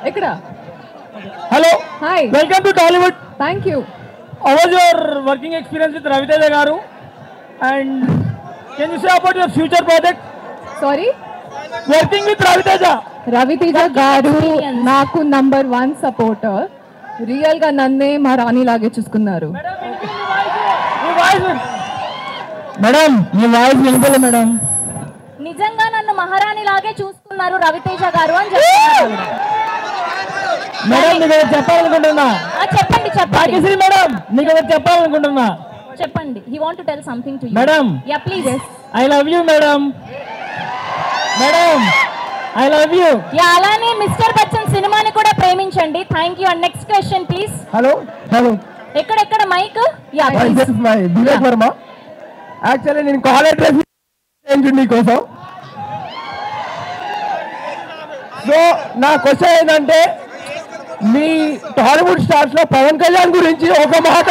Ekada. Hello. Hi. Welcome to Tollywood. Thank you. How was your working experience with Ravi Teja garu? And can you say about your future project? Sorry? Working with Ravi Teja. Ravi Teja garu నాకు #1 supporter. Real గా నన్నే మా రాణి లాగే చూసుకున్నారు. Madam మీ voice వినపడలేదు madam. నిజంగా నన్ను మహారాణి లాగే చూసుకున్నారు రవితేజ గారు అని చెప్తున్నారు. మేడం మీకు చెప్పాలనుకుంటున్నా. చెప్పండి చెప్పండి మేడం మీకు చెప్పాలనుకుంటున్నా. చెప్పండి. He want to tell something to you. Madam yeah please. I love you madam. Madam I love you. Yeah అలానే మిస్టర్ బచ్చన్ సినిమాని కూడా ప్రేమించండి. Thank you. And next question please. Hello hello ఎక్కడ mic? Yeah this is my Dinesh Varma. Actually నేను college dress change కోసం. So నా question ఏంటంటే మీ టాలీవుడ్ స్టార్స్ లో పవన్ కళ్యాణ్ గురించి ఒక మాట.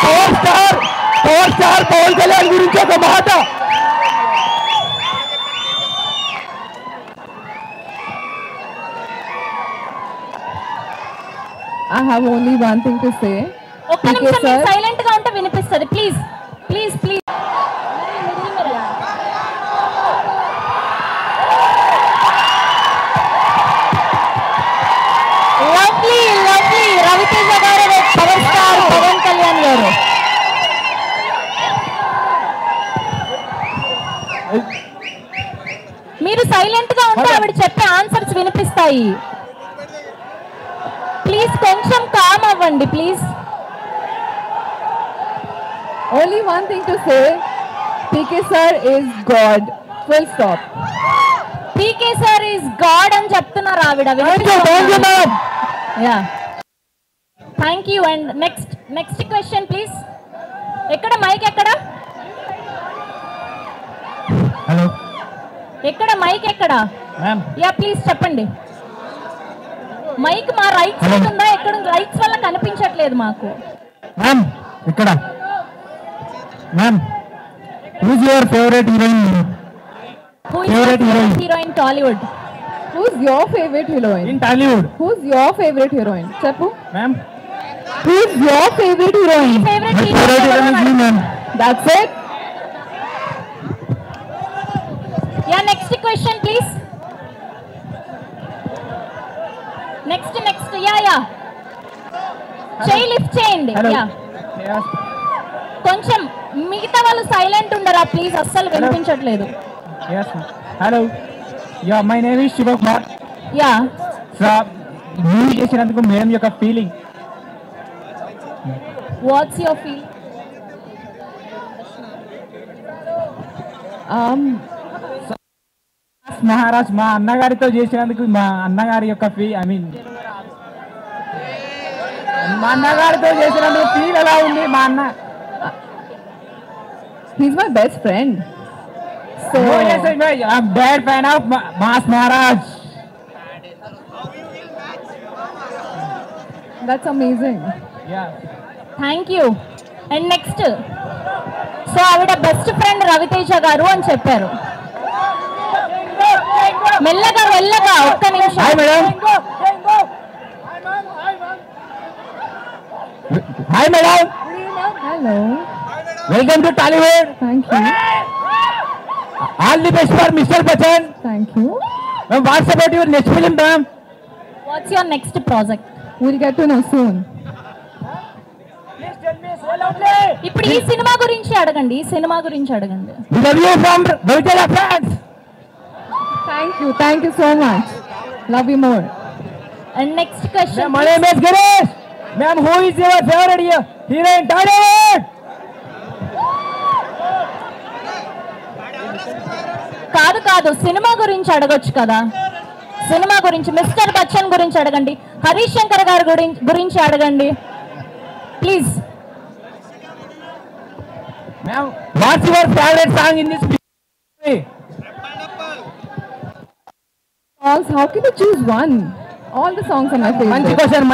పవర్ స్టార్ పవన్ కళ్యాణ్ గురించి ఒక మాట. I have only one thing to say. ఒక్క నిమిషం మీరు సైలెంట్ గా ఉంటే వినిపిస్తది. Please please please. Lovely lovely Ravi Teja గారు పవర్ స్టార్ పవన్ కళ్యాణ్ గారు. మీరు సైలెంట్ గా ఉంటే ఆవిడ చెప్పే ఆన్సర్స్ వినిపిస్తాయి. ప్లీజ్ కొంచెం కామ్ అవ్వండి please. Only one thing to say. PK sir is God. Full stop. PK sir is God అని చెప్తున్నారు ఆవిడ. Yeah thank you. And next question please. ఎక్కడ మైక్ ఎక్కడ? హలో ఎక్కడ మైక్ ఎక్కడ? యా ప్లీజ్ చెప్పండి. మైక్ మా రైట్ సైడ్ ఉందా? ఎక్కడ రైట్స్ వల్ల కనిపించట్లేదు మాకు. మ్యామ్ ఇక్కడ. Ma'am who's your favorite heroine? Heroine Tollywood. Who's your favorite heroine? In Tollywood. Who's your favorite heroine? Cheppu. Ma'am. Who's your favorite heroine? Favorite heroine is me, ma'am. That's it. Yeah, next question please. Next. Yeah. Chain lift చేయండి. Yeah. Yes. కొంచెం మిగతా వాళ్ళు silent ఉండరా please? అస్సలు వినిపించట్లేదు. Yes. Hello. Yeah, my name is Shivakumar. Yeah. Movie చేసినందుకు madam యొక్క feeling. What's your feel? Maharaj మా అన్నగారితో చేసినందుకు మా అన్నగారి యొక్క మా అన్నగారితో చేసినందుకు ఫీల్ ఎలా ఉంది? మా అన్న He's my best friend. So yes, I'm bad fan of Mas Maharaj. That's amazing. Yeah. Thank you. And next. So ఆవిడ బెస్ట్ ఫ్రెండ్ రవితేజ గారు అని చెప్పారు. మెల్లగా ఒక్క నిమిషం. Hi madam. Hi madam. Hello. Welcome to Tollywood. Thank you. All the best for Mr. Bachchan. Thank you. Ma'am, what's about your next film, ma'am? What's your next project? We'll get to know soon. Please tell me so loudly. ఇప్పుడు ఈ cinema గురించి అడగండి. We love you from Raviteja fans. Thank you so much. Love you more. And next question. My name is Ganesh. Ma'am, who is your favorite hero in Tollywood? కాదు cinema గురించి అడగొచ్చు కదా. Cinema గురించి mister Bachchan గురించి అడగండి. హరీష్ శంకర్ గారి గురించి అడగండి please. Ma'am, what's your favorite song in this movie? How can you choose one? All the songs are my favorite.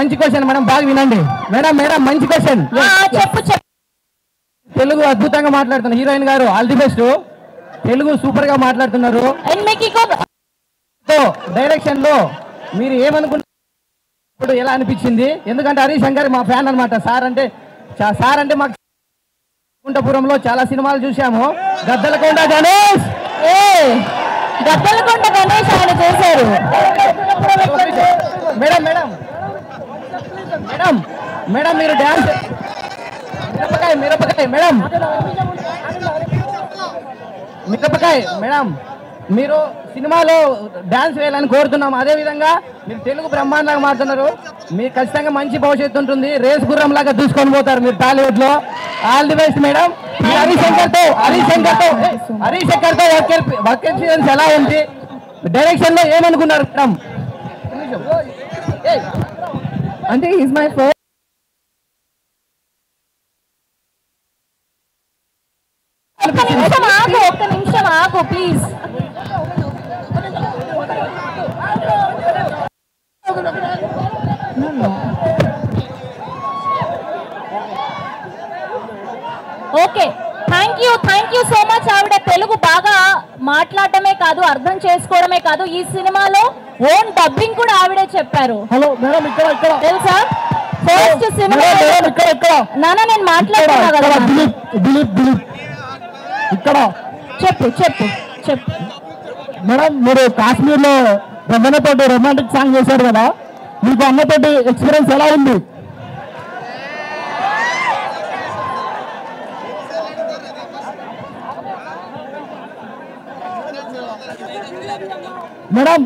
మంచి క్వశ్చన్ మేడం, బాగా వినండి. మేడం మంచి క్వశ్చన్. చెప్పు. తెలుగు అద్భుతంగా మాట్లాడుతున్నారు హీరోయిన్ గారు. All the best. Telugu super గా మాట్లాడుతున్నారు. డైరెక్షన్ లో మీరు ఏమనుకుంటారు? ఇప్పుడు ఎలా అనిపించింది? ఎందుకంటే హరీష్ శంకర్ మా ఫ్యాన్ అనమాట. సార్ అంటే మాకు కుంటపురంలో చాలా సినిమాలు చూసాము. గద్దలకొండ గణేష్ గద్దలకొండ గణేష్ ఆయన చేశారు. మేడం మేడం మేడం మేడం మీరు డ్యాన్స్ మిరపకాయ మేడం మేడం మీరు సినిమాలో డాన్స్ వేయాలని కోరుతున్నాం. అదే విధంగా మీరు తెలుగు బ్రహ్మాండంగా మారుతున్నారు. మీకు ఖచ్చితంగా మంచి భవిష్యత్తు ఉంటుంది. రేస్ గుర్రం లాగా దూసుకొని పోతారు మీరు టాలీవుడ్ లో. All the best madam. Harish Shankar తో వర్క్ ఎక్స్పీరియన్స్ ఎలా ఉంది? డైరెక్షన్ లో ఏమనుకున్నారు మేడం? అంటే ఈజ్ మై ఫస్ట్ ఒక్క నిమిషం ఆగు please. Okay, thank you so much. ఆవిడ తెలుగు బాగా మాట్లాడటమే కాదు, అర్థం చేసుకోవడమే కాదు, ఈ సినిమాలో ఓన్ డబ్బింగ్ కూడా ఆవిడే చెప్పారు. హలో మేడం ఇక్కడ తెలుసా? ఫస్ట్ సినిమా నాన్న నేను మాట్లాడుతున్నా కదా. దిలీప్ ఇక్కడ చెప్పు మేడం, మీరు కాశ్మీర్ లో రమణతోటి రొమాంటిక్ సాంగ్ చేశారు కదా, మీకు అన్నతోటి ఎక్స్పీరియన్స్ ఎలా ఉంది? మేడం